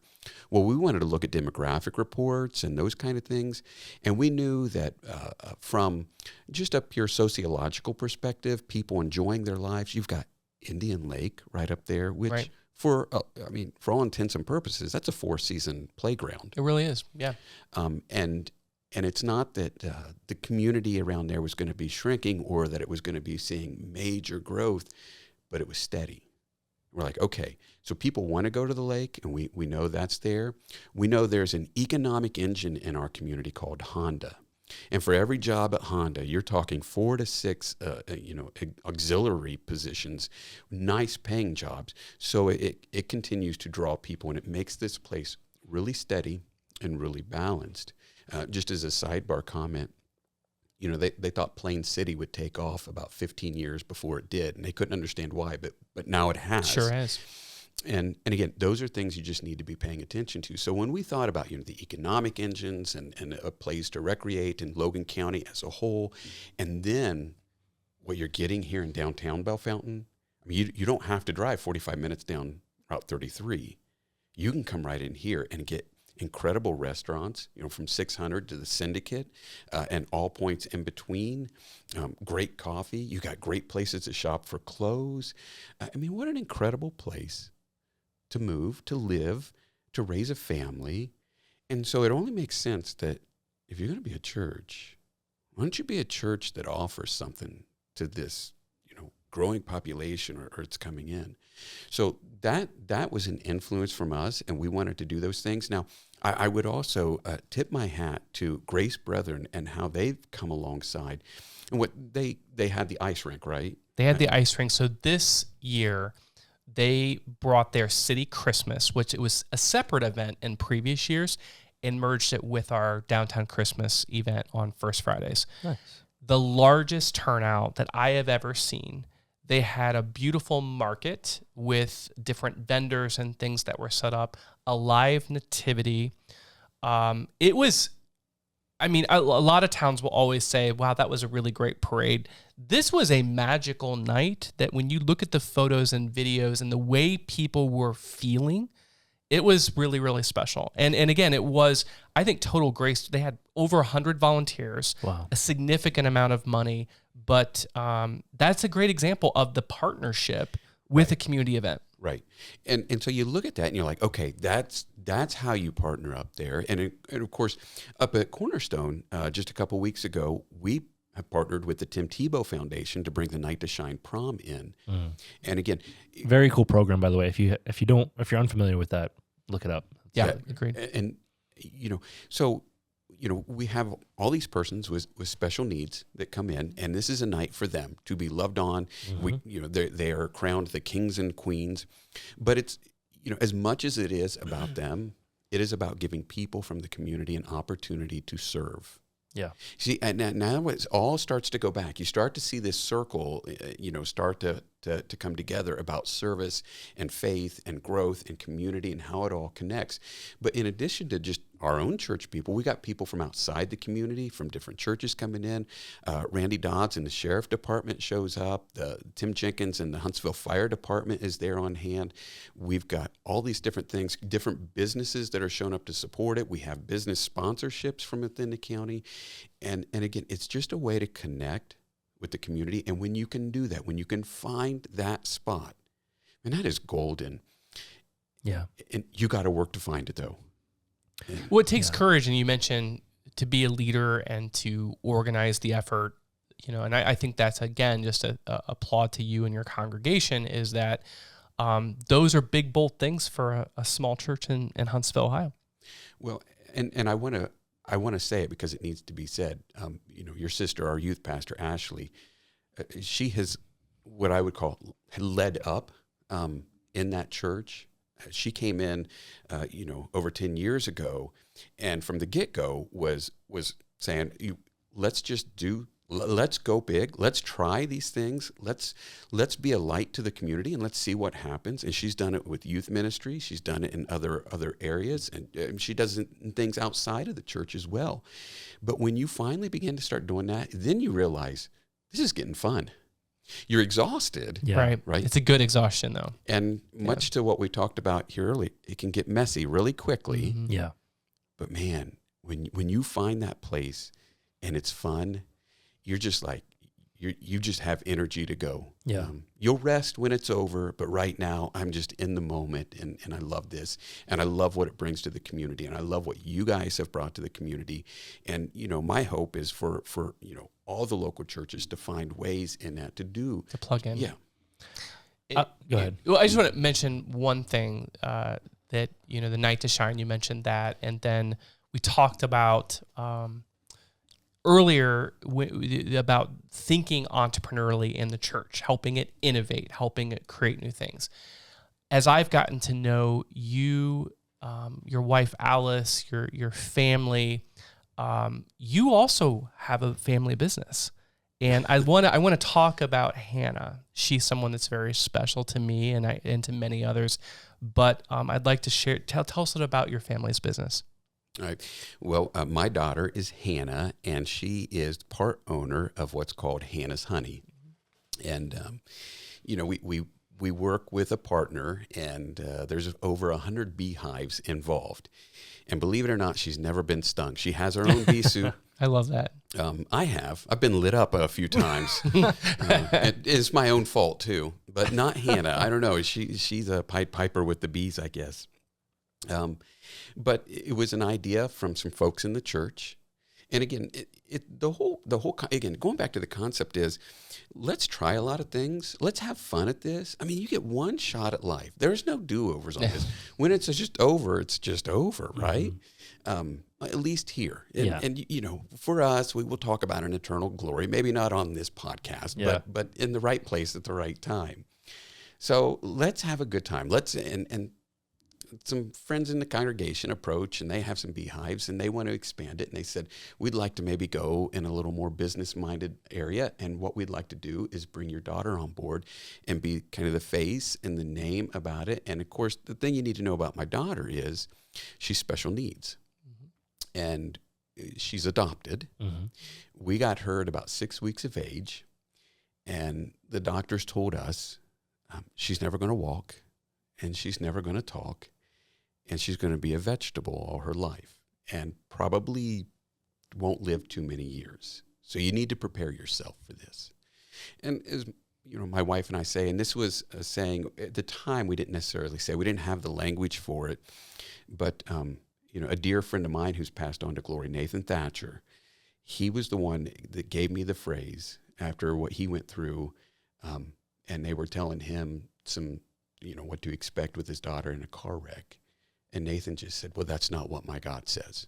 Well, we wanted to look at demographic reports and those kind of things, and we knew that from just a pure sociological perspective, people enjoying their lives, you've got Indian Lake right up there, which... Right. For all intents and purposes, that's a 4-season playground. It really is, yeah. And it's not that the community around there was going to be shrinking, or that it was going to be seeing major growth, but it was steady. We're like, okay, so people want to go to the lake, and we know that's there. We know there's an economic engine in our community called Honda. And for every job at Honda, you're talking 4 to 6, auxiliary positions, nice paying jobs. So it continues to draw people, and it makes this place really steady and really balanced. Just as a sidebar comment, they thought Plain City would take off about 15 years before it did, and they couldn't understand why, but now it has. Sure has. And again, those are things you just need to be paying attention to. So when we thought about the economic engines and a place to recreate in Logan County as a whole, and then what you're getting here in downtown Bellefontaine, I mean, you don't have to drive 45 minutes down Route 33. You can come right in here and get incredible restaurants, from 600 to the Syndicate, and all points in between. Great coffee. You got great places to shop for clothes. I mean, what an incredible place to move, to live, to raise a family. And so it only makes sense that if you're going to be a church, why don't you be a church that offers something to this, growing population or it's coming in. So that was an influence from us, and we wanted to do those things. Now, I would also tip my hat to Grace Brethren and how they've come alongside. And what they had the ice rink, right? They had the ice rink. So this year, they brought their city Christmas, which it was a separate event in previous years, and merged it with our downtown Christmas event on First Fridays. Nice. The largest turnout that I have ever seen. They had a beautiful market with different vendors and things that were set up, a live nativity. It was, a lot of towns will always say, wow, that was a really great parade. This was a magical night that when you look at the photos and videos and the way people were feeling, it was really, really special. And again, it was, I think, total grace. They had over 100 volunteers, wow, a significant amount of money. But that's a great example of the partnership with a community event. Right. And so you look at that and you're like, okay, that's how you partner up there. And of course, up at Cornerstone, just a couple weeks ago, we have partnered with the Tim Tebow Foundation to bring the Night to Shine prom in. And again, very cool program, by the way. If you're unfamiliar with that, look it up. Yeah, agreed. And so we have all these persons with special needs that come in, and this is a night for them to be loved on. They are crowned the kings and queens, but it's as much as it is about them, it is about giving people from the community an opportunity to serve. Yeah. See, and now it all starts to go back. You start to see this circle, start to come together about service and faith and growth and community and how it all connects. But in addition to just our own church people, we got people from outside the community, from different churches coming in. Randy Dodds in the sheriff department shows up. Tim Jenkins in the Huntsville Fire Department is there on hand. We've got all these different things, different businesses that are showing up to support it. We have business sponsorships from within the county. And again, it's just a way to connect with the community. And when you can do that, when you can find that spot, and that is golden. Yeah. And you got to work to find it, though. Well, it takes courage, and you mentioned to be a leader and to organize the effort, and I think that's, again, just a applaud to you and your congregation, is that those are big, bold things for a small church in Huntsville, Ohio. Well, and I want to say it because it needs to be said. Your sister, our youth pastor, Ashley, she has what I would call led up in that church. She came in, over 10 years ago, and from the get-go was saying, let's go big. Let's try these things. Let's be a light to the community, and let's see what happens. And she's done it with youth ministry. She's done it in other areas, and she does it in things outside of the church as well. But when you finally begin to start doing that, then you realize this is getting fun. You're exhausted. Yeah. Right. It's a good exhaustion, though. And much to what we talked about here earlier, it can get messy really quickly. Mm-hmm. Yeah. But man, when you find that place and it's fun, you're just like, you just have energy to go. Yeah. You'll rest when it's over, but right now I'm just in the moment, and I love this, and I love what it brings to the community, and I love what you guys have brought to the community. And my hope is for all the local churches to find ways in that to plug in. Yeah. Go ahead. Well, I just want to mention one thing that, the night to shine, you mentioned that. And then we talked about earlier about thinking entrepreneurially in the church, helping it innovate, helping it create new things. As I've gotten to know you, your wife, Alice, your family, you also have a family business. And I want to talk about Hannah. She's someone that's very special to me and to many others. But I'd like to tell us a little about your family's business. All right. Well, my daughter is Hannah, and she is part owner of what's called Hannah's Honey. And we work with a partner, and there's over 100 beehives involved. And believe it or not, she's never been stung. She has her own bee suit. I love that. I've been lit up a few times. It's my own fault too, but not Hannah. I don't know. She's a Pied Piper with the bees, I guess. But it was an idea from some folks in the church. And again, the whole again, going back to the concept is, let's try a lot of things. Let's have fun at this. I mean, you get one shot at life. There's no do-overs on this. When it's just over, it's just over, right? At least here. And for us, we will talk about an eternal glory, maybe not on this podcast, but in the right place at the right time. So let's have a good time. And some friends in the congregation approach, and they have some beehives, and they want to expand it. And they said, we'd like to maybe go in a little more business-minded area. And what we'd like to do is bring your daughter on board and be kind of the face and the name about it. And of course, the thing you need to know about my daughter is she's special needs. And she's adopted. We got her at about 6 weeks of age, and the doctors told us she's never going to walk, and she's never going to talk, and she's going to be a vegetable all her life, and probably won't live too many years. So you need to prepare yourself for this. And as my wife and I say, and this was a saying at the time, we didn't necessarily say, we didn't have the language for it, but a dear friend of mine who's passed on to glory, Nathan Thatcher, he was the one that gave me the phrase after what he went through, and they were telling him some, what to expect with his daughter in a car wreck. And Nathan just said, well, that's not what my God says.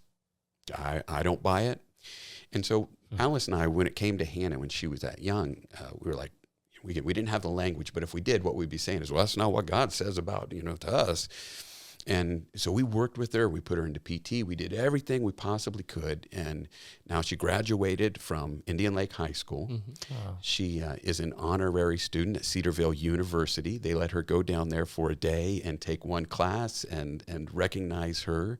I don't buy it. And so Alice and I, when it came to Hannah, when she was that young, we were like, we didn't have the language, but if we did, what we'd be saying is, well, that's not what God says about, to us. And so we worked with her. We put her into PT. We did everything we possibly could. And now she graduated from Indian Lake High School. Wow. She is an honorary student at Cedarville University. They let her go down there for a day and take one class and recognize her.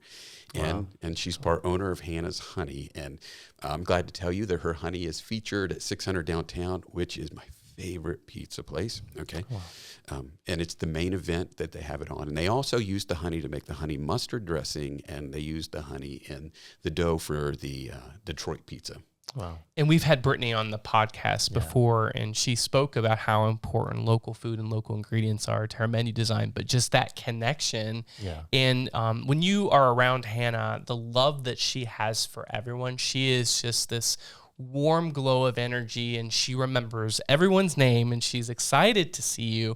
And she's part owner of Hannah's Honey. And I'm glad to tell you that her honey is featured at 600 downtown, which is my favorite pizza place. Okay. Wow. And it's the main event that they have it on. And they also use the honey to make the honey mustard dressing, and they use the honey in the dough for the Detroit pizza. Wow. And we've had Brittany on the podcast before, and she spoke about how important local food and local ingredients are to her menu design, but just that connection. Yeah. And when you are around Hannah, the love that she has for everyone, she is just this warm glow of energy, and she remembers everyone's name, and she's excited to see you.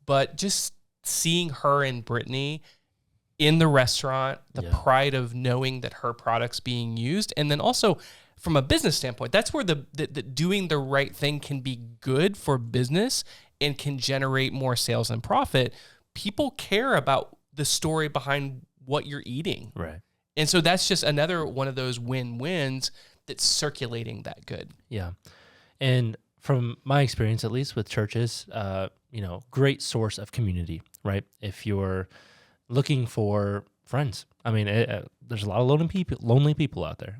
But just seeing her and Brittany in the restaurant, the pride of knowing that her product's being used, and then also from a business standpoint, that's where the doing the right thing can be good for business and can generate more sales and profit. People care about the story behind what you're eating. Right. And so that's just another one of those win-wins that's circulating that good. Yeah. And from my experience, at least with churches, great source of community, right? If you're looking for friends, there's a lot of lonely people out there.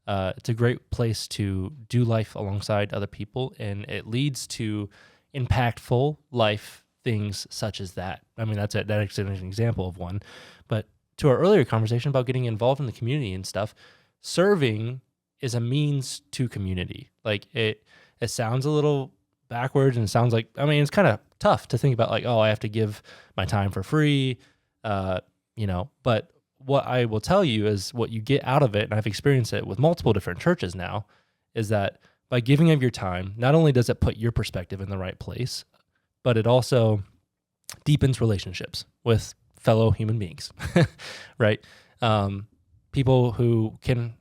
It's a great place to do life alongside other people, and it leads to impactful life things such as that. That's an example of one. But to our earlier conversation about getting involved in the community and stuff, serving is a means to community. It sounds a little backwards, and it sounds like, it's kind of tough to think about I have to give my time for free, but what I will tell you is what you get out of it, and I've experienced it with multiple different churches now, is that by giving of your time, not only does it put your perspective in the right place, but it also deepens relationships with fellow human beings, right? People who can,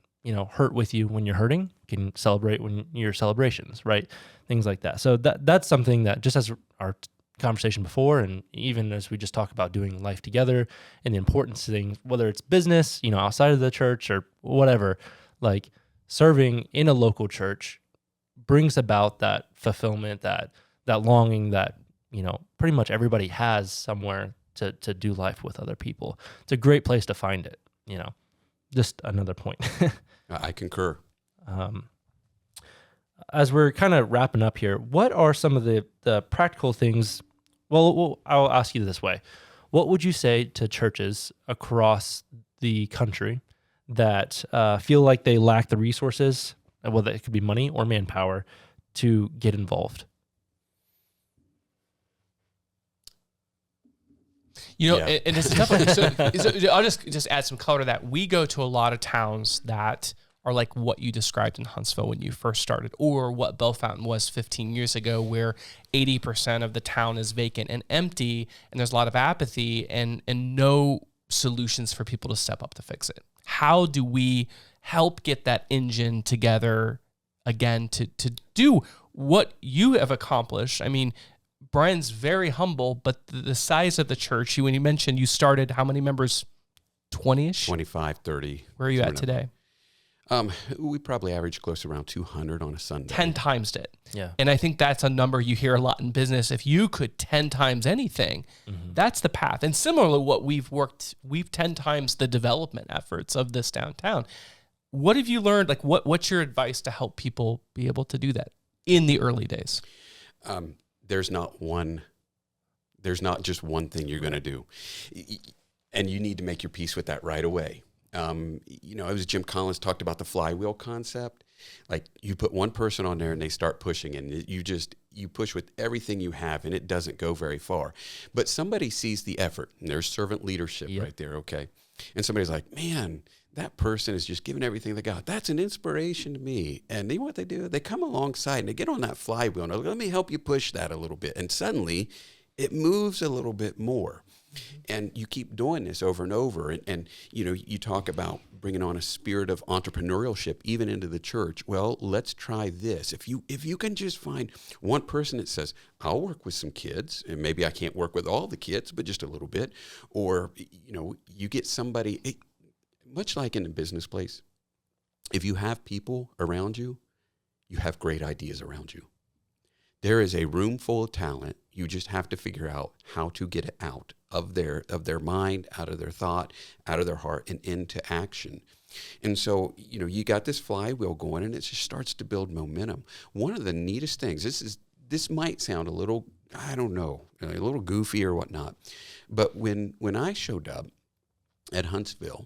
hurt with you when you're hurting, can celebrate when you're celebrations, right? Things like that. So that's something that, just as our conversation before, and even as we just talk about doing life together and the importance of things, whether it's business, outside of the church or whatever, like serving in a local church brings about that fulfillment, that longing that, pretty much everybody has somewhere to do life with other people. It's a great place to find it, just another point. I concur. As we're kind of wrapping up here, what are some of the practical things? Well, I'll ask you this way. What would you say to churches across the country that feel like they lack the resources, whether it could be money or manpower, to get involved? And it's definitely, so I'll just add some color to that. We go to a lot of towns that are like what you described in Huntsville when you first started, or what Bellefontaine was 15 years ago, where 80% of the town is vacant and empty, and there's a lot of apathy and no solutions for people to step up to fix it. How do we help get that engine together again to do what you have accomplished? I mean, Bryan's very humble, but the size of the church, when you mentioned you started, how many members? 20-ish? 25, 30. Where are you at today? We probably average close around 200 on a Sunday. 10 times it. Yeah. And I think that's a number you hear a lot in business. If you could 10 times anything, that's the path. And similarly, we've 10 times the development efforts of this downtown. What have you learned? Like, what's your advice to help people be able to do that in the early days? There's not just one thing you're going to do. And you need to make your peace with that right away. It was Jim Collins talked about the flywheel concept. Like, you put one person on there and they start pushing, and you push with everything you have, and it doesn't go very far. But somebody sees the effort, and there's servant leadership right there, okay? And somebody's like, man, that person is just giving everything they got. That's an inspiration to me. And you know what they do? They come alongside and they get on that flywheel and they're like, let me help you push that a little bit. And suddenly it moves a little bit more. And you keep doing this over and over. And you talk about bringing on a spirit of entrepreneurship even into the church. Well, let's try this. If you can just find one person that says, I'll work with some kids, and maybe I can't work with all the kids, but just a little bit. Or, you get somebody, much like in the business place, if you have people around you, you have great ideas around you. There is a room full of talent. You just have to figure out how to get it out of their mind, out of their thought, out of their heart, and into action. And so, you got this flywheel going, and it just starts to build momentum. One of the neatest things, this might sound a little, I don't know, a little goofy or whatnot, but when I showed up at Huntsville,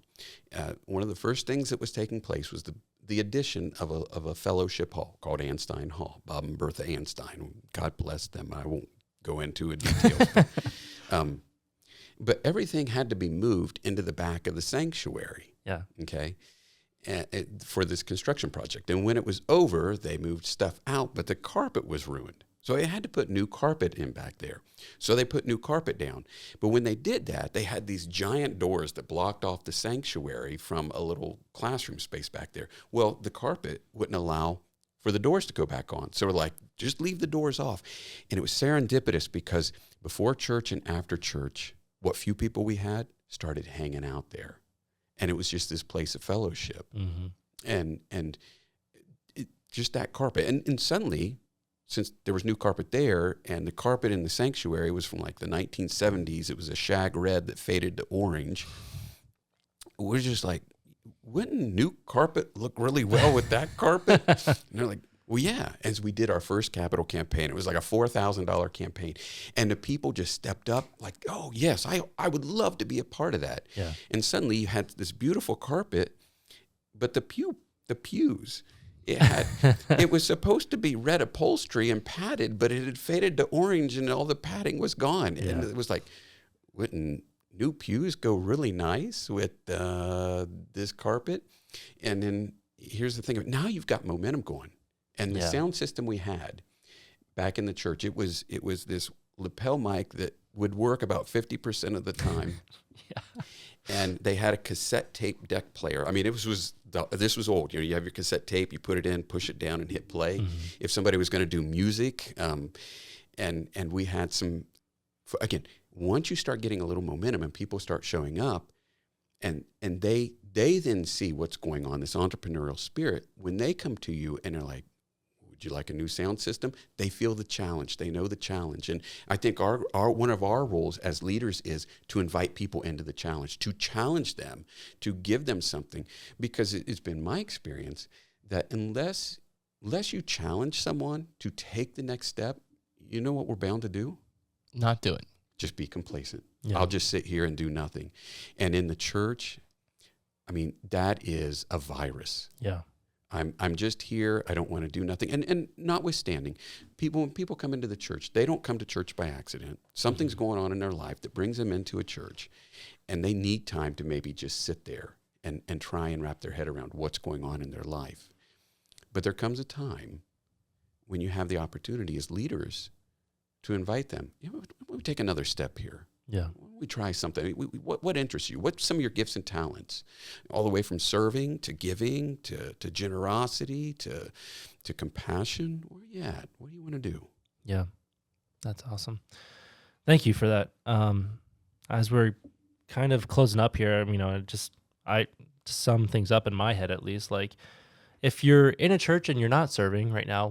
one of the first things that was taking place was the addition of a fellowship hall called Anstein Hall. Bob and Bertha Anstein, God bless them. I won't go into details. But everything had to be moved into the back of the sanctuary. Yeah. Okay. For this construction project. And when it was over, they moved stuff out, but the carpet was ruined. So they had to put new carpet in back there. So they put new carpet down. But when they did that, they had these giant doors that blocked off the sanctuary from a little classroom space back there. Well, the carpet wouldn't allow for the doors to go back on. So we're like, just leave the doors off. And it was serendipitous because before church and after church, what few people we had started hanging out there. And it was just this place of fellowship. Mm-hmm. And just that carpet. And suddenly, since there was new carpet there, and the carpet in the sanctuary was from like the 1970s, it was a shag red that faded to orange. We're just like, wouldn't new carpet look really well with that carpet? And they're like, well, yeah. As we did our first capital campaign, it was like a $4,000 campaign. And the people just stepped up like, oh, yes, I would love to be a part of that. Yeah. And suddenly you had this beautiful carpet, but the pews, it was supposed to be red upholstery and padded, but it had faded to orange and all the padding was gone. Yeah. And it was like, wouldn't new pews go really nice with this carpet? And then here's the thing. Now you've got momentum going. And the sound system we had back in the church, it was this lapel mic that would work about 50% of the time. Yeah. And they had a cassette tape deck player. I mean, this was old. You have your cassette tape, you put it in, push it down, and hit play. Mm-hmm. If somebody was going to do music, and we had some. Again, once you start getting a little momentum and people start showing up, and they then see what's going on, this entrepreneurial spirit. When they come to you and they're like, would you like a new sound system? They feel the challenge. They know the challenge. And I think our one of our roles as leaders is to invite people into the challenge, to challenge them, to give them something. Because it's been my experience that unless you challenge someone to take the next step, you know what we're bound to do? Not do it. Just be complacent. Yeah. I'll just sit here and do nothing. And in the church, I mean, that is a virus. Yeah. I'm just here. I don't want to do nothing. And notwithstanding, when people come into the church, they don't come to church by accident. Something's going on in their life that brings them into a church, and they need time to maybe just sit there and try and wrap their head around what's going on in their life. But there comes a time when you have the opportunity as leaders to invite them. We take another step here. Yeah. We try something. What interests you? What's some of your gifts and talents? All the way from serving to giving to generosity to compassion. Where are you at? What do you want to do? Yeah. That's awesome. Thank you for that. As we're kind of closing up here, I sum things up in my head at least. Like, if you're in a church and you're not serving right now,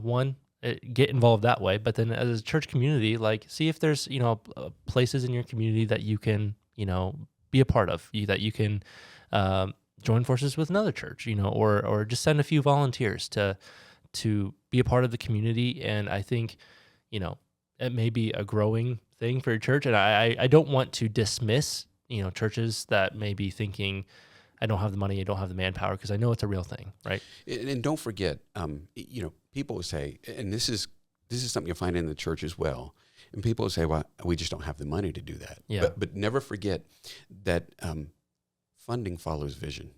get involved that way. But then as a church community, like, see if there's, places in your community that you can, be a part of, that you can join forces with another church, or just send a few volunteers to be a part of the community. And I think, it may be a growing thing for your church. And I don't want to dismiss, churches that may be thinking, I don't have the money, I don't have the manpower, because I know it's a real thing, right? And don't forget, people will say, and this is something you'll find in the church as well. And people will say, well, we just don't have the money to do that. Yeah. But never forget that funding follows vision.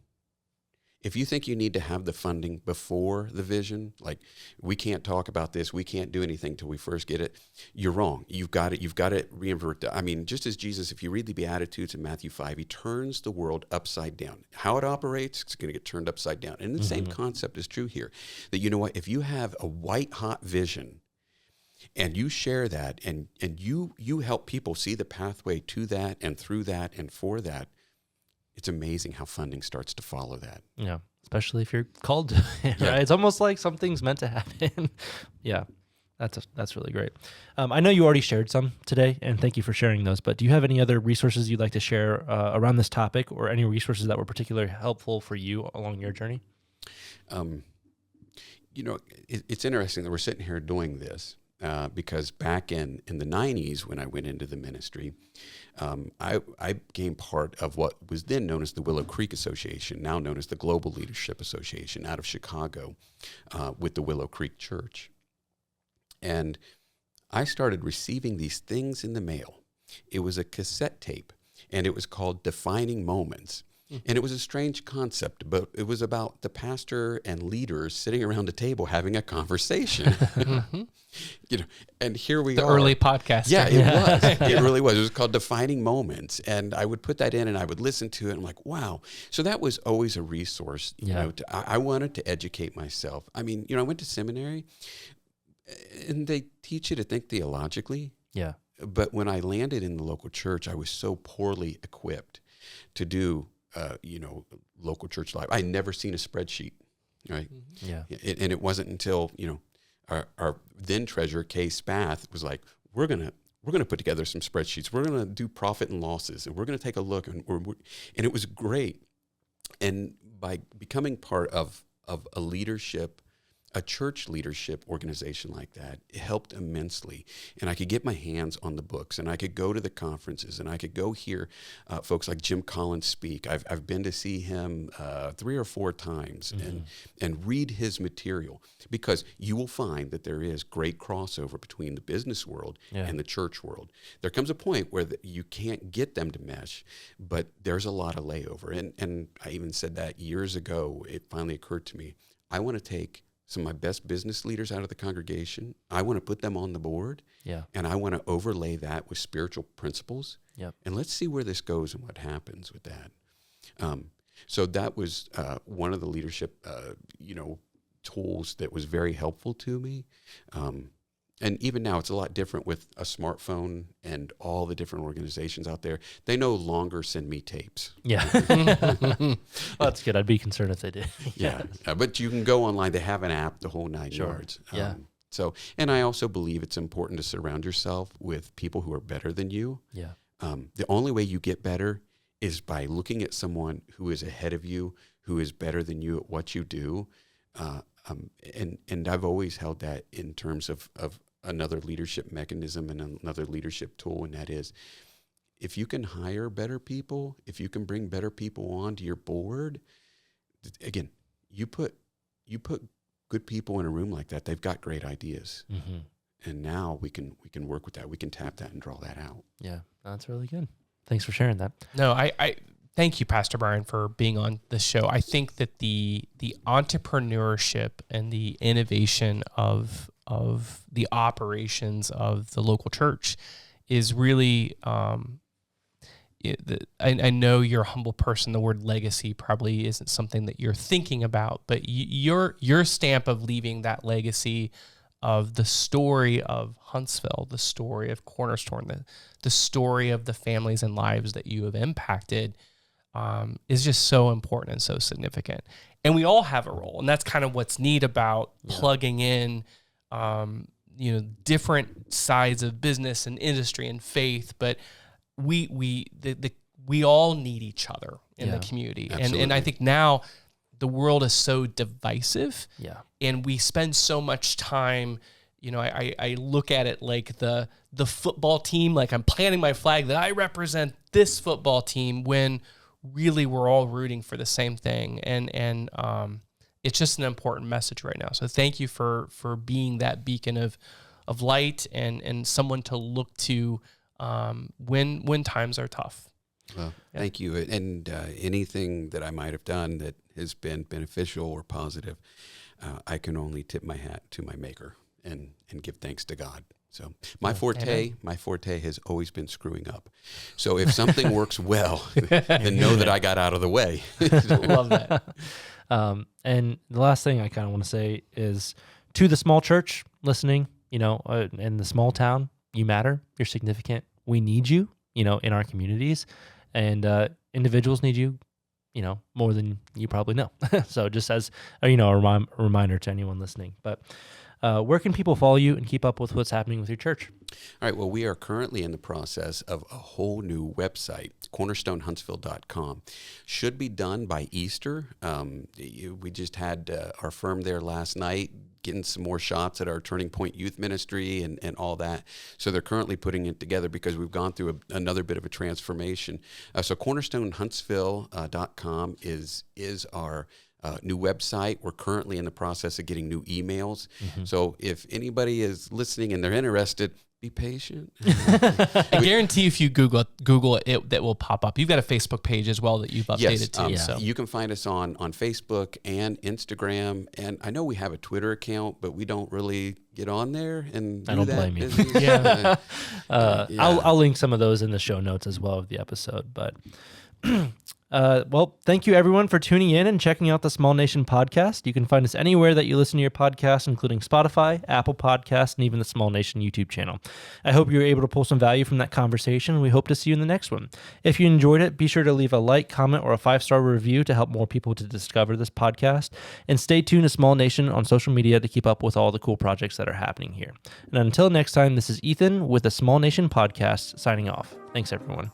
If you think you need to have the funding before the vision, like, we can't talk about this, we can't do anything till we first get it, you're wrong. You've got to reinvert. I mean, just as Jesus, if you read the Beatitudes in Matthew 5, he turns the world upside down. How it operates, it's going to get turned upside down. And the same concept is true here. That, you know what, if you have a white hot vision and you share that and you help people see the pathway to that and through that and for that, it's amazing how funding starts to follow that. Yeah, especially if you're called to it, right? Yeah. It's almost like something's meant to happen. Yeah, that's really great. I know you already shared some today, and thank you for sharing those, but do you have any other resources you'd like to share around this topic, or any resources that were particularly helpful for you along your journey? It's interesting that we're sitting here doing this. Because back in the 90s, when I went into the ministry, I became part of what was then known as the Willow Creek Association, now known as the Global Leadership Association, out of Chicago, with the Willow Creek Church. And I started receiving these things in the mail. It was a cassette tape, and it was called Defining Moments. And it was a strange concept, but it was about the pastor and leaders sitting around a table having a conversation. And here we are. The early podcast. Yeah, it was. It really was. It was called Defining Moments. And I would put that in and I would listen to it. And I'm like, wow. So that was always a resource. I wanted to educate myself. I mean, I went to seminary and they teach you to think theologically. Yeah. But when I landed in the local church, I was so poorly equipped to do local church life. I never seen a spreadsheet, right? Yeah. And it wasn't until, our then treasurer, Kay Spath, was like, we're going to put together some spreadsheets. We're going to do profit and losses, and we're going to take a look. And it was great. And by becoming part of a church leadership organization like that, it helped immensely. And I could get my hands on the books, and I could go to the conferences, and I could go hear folks like Jim Collins speak. I've been to see him 3 or 4 times and read his material, because you will find that there is great crossover between the business world and the church world. There comes a point where you can't get them to mesh, but there's a lot of layover. And I even said that years ago. It finally occurred to me, I want to take some of my best business leaders out of the congregation. I want to put them on the board. Yeah. And I want to overlay that with spiritual principles. Yep. And let's see where this goes and what happens with that. So that was one of the leadership, tools that was very helpful to me. And even now, it's a lot different with a smartphone and all the different organizations out there. They no longer send me tapes. Yeah. Well, that's good. I'd be concerned if they did. Yeah. But you can go online. They have an app, the whole 9 yards. Yeah. And I also believe it's important to surround yourself with people who are better than you. Yeah. The only way you get better is by looking at someone who is ahead of you, who is better than you at what you do. And I've always held that in terms of another leadership mechanism and another leadership tool, and that is, if you can hire better people, if you can bring better people onto your board, again, you put good people in a room like that, they've got great ideas. Mm-hmm. And now we can work with that. We can tap that and draw that out. Yeah, that's really good. Thanks for sharing that. No, I thank you, Pastor Bryan, for being on the show. I think that the entrepreneurship and the innovation of the operations of the local church is really, I know you're a humble person. The word legacy probably isn't something that you're thinking about, but your stamp of leaving that legacy of the story of Huntsville, the story of Cornerstone, the story of the families and lives that you have impacted, is just so important and so significant. And we all have a role, and that's kind of what's neat about plugging in, different sides of business and industry and faith. But we all need each other in the community, and I think now the world is so divisive, and we spend so much time. I look at it like the football team, like I'm planting my flag that I represent this football team, when really we're all rooting for the same thing. And it's just an important message right now. So thank you for being that beacon of light and someone to look to when times are tough. Well, thank you. And anything that I might have done that has been beneficial or positive, I can only tip my hat to my maker and give thanks to God. So my forte has always been screwing up. So if something works well, then know that I got out of the way. Love that. And the last thing I kind of want to say is, to the small church listening, in the small town, you matter, you're significant. We need you, in our communities, and individuals need you, more than you probably know. So just as, a reminder to anyone listening. But where can people follow you and keep up with what's happening with your church? All right. Well, we are currently in the process of a whole new website, cornerstonehuntsville.com. Should be done by Easter. We just had our firm there last night, getting some more shots at our Turning Point Youth Ministry and all that. So they're currently putting it together because we've gone through another bit of a transformation. So cornerstonehuntsville.com is our new website. We're currently in the process of getting new emails. Mm-hmm. So if anybody is listening and they're interested, be patient. I guarantee if you Google it, that will pop up. You've got a Facebook page as well that you've updated too. So you can find us on Facebook and Instagram. And I know we have a Twitter account, but we don't really get on there and do I don't that. blame you. I'll link some of those in the show notes as well of the episode. But well, thank you everyone for tuning in and checking out the Small Nation podcast. You can find us anywhere that you listen to your podcast, including Spotify, Apple Podcasts, and even the Small Nation YouTube channel. I hope you were able to pull some value from that conversation. We hope to see you in the next one. If you enjoyed it, be sure to leave a like, comment, or a 5-star review to help more people to discover this podcast. And stay tuned to Small Nation on social media to keep up with all the cool projects that are happening here. And until next time, this is Ethan with the Small Nation podcast signing off. Thanks, everyone.